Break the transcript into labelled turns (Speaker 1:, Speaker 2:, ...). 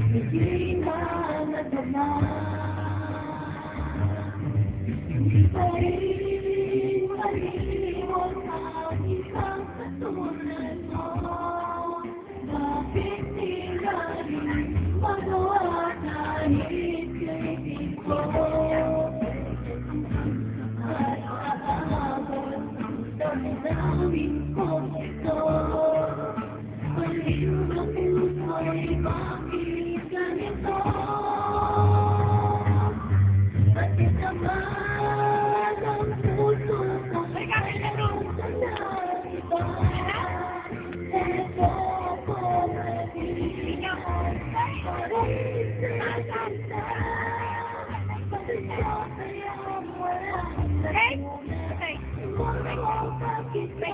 Speaker 1: Hindi na nadama, hindi pa rin maliwan ang isang katulad mo. Bakit tila rin magawa kahit kaibig ko? At aabot ang damdamin ko ito. Baliw na puso'y bakit ganito? Bakit naman ang puso ko ay mayroon ka na iba? Eto ko naging parang isasanta. Bakit ko kaya wala na muna? Bakit ba?